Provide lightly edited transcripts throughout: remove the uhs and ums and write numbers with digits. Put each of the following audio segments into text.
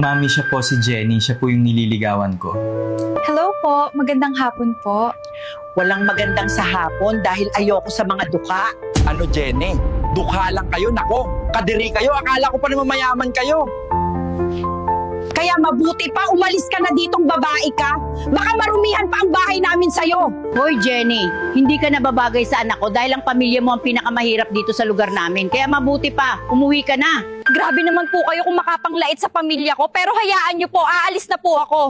Mami, siya po si Jenny. Siya po yung nililigawan ko. Hello po, magandang hapon po. Walang magandang sa hapon dahil ayoko sa mga duka. Ano, Jenny? Dukha lang kayo, nako. Kadiri kayo, akala ko pa naman mayaman kayo. Kaya mabuti pa, umalis ka na ditong babae ka. Baka marumihan pa ang bahay namin sa'yo. Hoy Jenny, hindi ka nababagay sa anak ko dahil ang pamilya mo ang pinakamahirap dito sa lugar namin. Kaya mabuti pa, umuwi ka na. Grabe naman po kayo kung makapanglait sa pamilya ko, pero hayaan niyo po, aalis na po ako.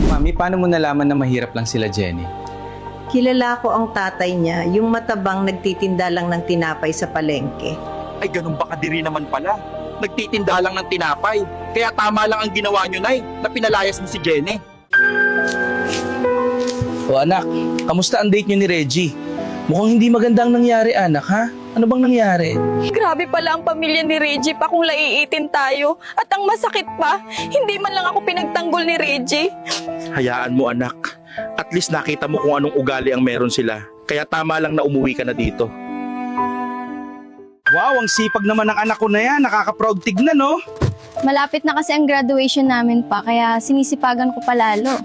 Mami, paano mo nalaman na mahirap lang sila Jenny? Kilala ko ang tatay niya, yung matabang nagtitinda lang ng tinapay sa palengke. Ay, ganun ba kadiri naman pala? Nagtitinda lang ng tinapay. Kaya tama lang ang ginawa nyo, Nay, na pinalayas mo si Jenny. O anak, kamusta ang date nyo ni Reggie? Mukhang hindi magandang nangyari anak ha? Ano bang nangyari? Grabe pala ang pamilya ni Reggie pa kung laiitin tayo. At ang masakit pa, hindi man lang ako pinagtanggol ni Reggie. Hayaan mo, anak. At least nakita mo kung anong ugali ang meron sila. Kaya tama lang na umuwi ka na dito. Wow, ang sipag naman ng anak ko na yan. Nakaka-proud tignan no? Malapit na kasi ang graduation namin pa, kaya sinisipagan ko palalo.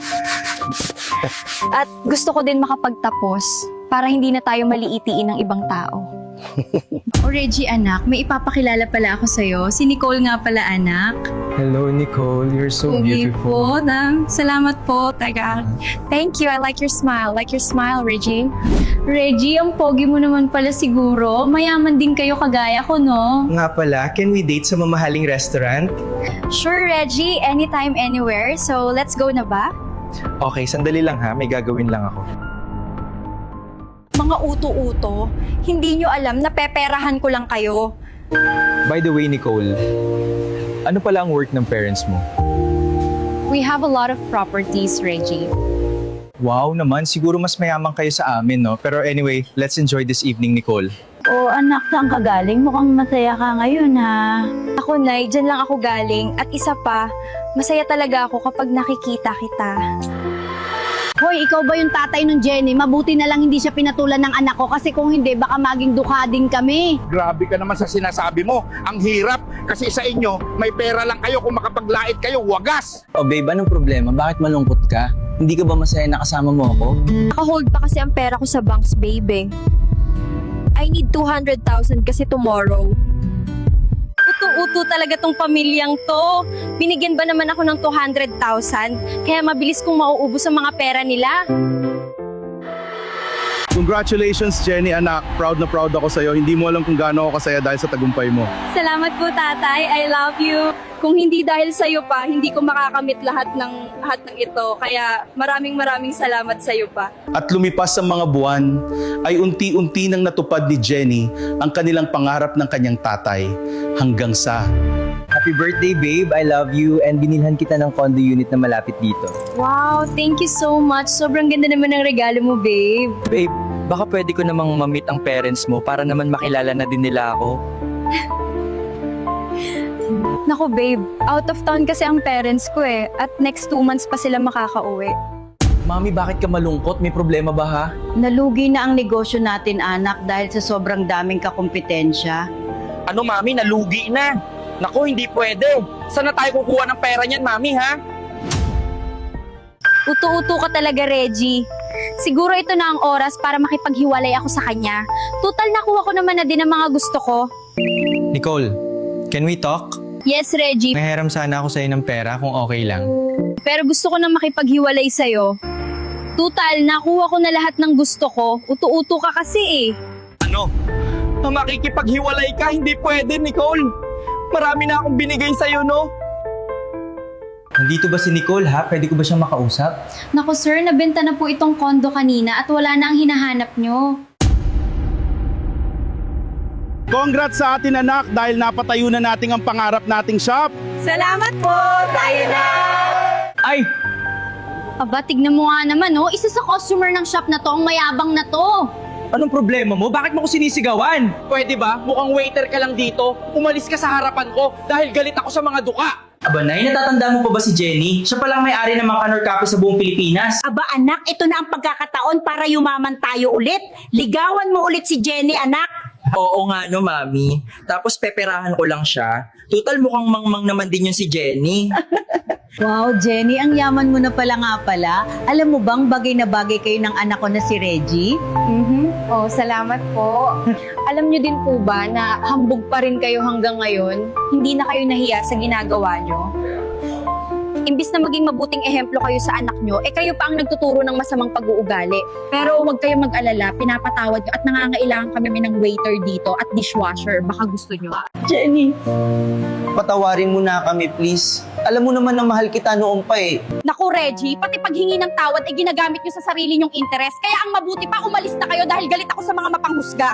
At gusto ko din makapagtapos para hindi na tayo maliitiin ng ibang tao. O Reggie anak, may ipapakilala pala ako sa'yo. Si Nicole nga pala anak. Hello, Nicole. You're so beautiful. Salamat po, taga. Thank you, I like your smile. Like your smile, Reggie. Reggie, ang pogi mo naman pala siguro. Mayaman din kayo kagaya ko, no? Nga pala, can we date sa mamahaling restaurant? Sure, Reggie. Anytime, anywhere. So, let's go na ba? Okay, sandali lang ha, may gagawin lang ako. Mga uto-uto, hindi nyo alam na peperahan ko lang kayo. By the way, Nicole, ano pala ang work ng parents mo? We have a lot of properties, Reggie. Wow naman, siguro mas mayaman kayo sa amin, no? Pero anyway, let's enjoy this evening, Nicole. O anak, saan ka galing? Mukhang masaya ka ngayon ha. Ako, Nay, dyan lang ako galing. At isa pa, masaya talaga ako kapag nakikita kita. Hoy, ikaw ba yung tatay ng Jenny? Mabuti na lang hindi siya pinatulan ng anak ko kasi kung hindi, baka maging dukha din kami. Grabe ka naman sa sinasabi mo. Ang hirap kasi sa inyo, may pera lang kayo kung makapaglait kayo, wagas. O babe, anong problema? Bakit malungkot ka? Hindi ka ba masaya na kasama mo ako? Naka-hold pa kasi ang pera ko sa banks, babe. I need 200,000 kasi tomorrow. Uto-uto talaga tong pamilyang to. Binigyan ba naman ako ng 200,000? Kaya mabilis kong mauubos ang mga pera nila. Congratulations, Jenny, anak. Proud na proud ako sa'yo. Hindi mo alam kung gaano ako kasaya dahil sa tagumpay mo. Salamat po, tatay. I love you. Kung hindi dahil sa'yo pa, hindi ko makakamit lahat ng ito. Kaya maraming salamat sa'yo pa. At lumipas ang mga buwan, ay unti-unti nang natupad ni Jenny ang kanilang pangarap ng kanyang tatay hanggang sa... Happy birthday, babe. I love you and binilhan kita ng condo unit na malapit dito. Wow, thank you so much. Sobrang ganda naman ng regalo mo, babe. Babe, baka pwede ko namang ma-meet ang parents mo para naman makilala na din nila ako. Naku, babe. Out of town kasi ang parents ko eh. At next 2 months pa sila makakauwi. Mami, bakit ka malungkot? May problema ba ha? Nalugi na ang negosyo natin, anak, dahil sa sobrang daming kakumpetensya. Ano, Mami, nalugi na. Naku, hindi pwede. Saan na tayo kukuha ng pera niyan, Mami, ha? Uto-uto ka talaga, Reggie. Siguro ito na ang oras para makipaghiwalay ako sa kanya. Total, nakuha ko naman na din ang mga gusto ko. Nicole, can we talk? Yes, Reggie. May hiram sana ako sa'yo ng pera kung okay lang. Pero gusto ko na makipaghiwalay sa'yo. Total, nakuha ko na lahat ng gusto ko. Uto-uto ka kasi eh. Ano? Makikipaghiwalay ka? Hindi pwede, Nicole. Marami na akong binigay sa'yo, no? Nandito ba si Nicole ha? Pwede ko ba siyang makausap? Naku sir, nabenta na po itong kondo kanina at wala na ang hinahanap nyo. Congrats sa atin, anak, dahil napatayo na natin ang pangarap nating shop. Salamat po! Tayo na! Ay! Aba, tignan mo nga naman, oh. Isa sa customer ng shop na to, ang mayabang na to. Anong problema mo? Bakit mo ko sinisigawan? Pwede ba? Mukhang waiter ka lang dito. Umalis ka sa harapan ko dahil galit ako sa mga duka. Aba, Nay, natatanda mo pa ba si Jenny? Siya palang may-ari ng mga Kanor Cafe sa buong Pilipinas. Aba anak, ito na ang pagkakataon para yumaman tayo ulit. Ligawan mo ulit si Jenny, anak. Oo nga no, Mami. Tapos peperahan ko lang siya. Total mukhang mangmang naman din yun si Jenny. Wow, Jenny, ang yaman mo na pala nga pala. Alam mo bang bagay na bagay kayo ng anak ko na si Reggie? Oh, salamat po. Alam niyo din po ba na hambog pa rin kayo hanggang ngayon? Hindi na kayo nahiya sa ginagawa niyo? Imbis na maging mabuting ehemplo kayo sa anak nyo, kayo pa ang nagtuturo ng masamang pag-uugali. Pero huwag kayong mag-alala, pinapatawad nyo at nangangailangan kami ng waiter dito at dishwasher. Baka gusto nyo. Jenny. Patawarin mo na kami, please. Alam mo naman na mahal kita noon pa eh. Naku, Reggie, pati paghingi ng tawad ginagamit nyo sa sarili nyong interes. Kaya ang mabuti pa, umalis na kayo dahil galit ako sa mga mapanghusga.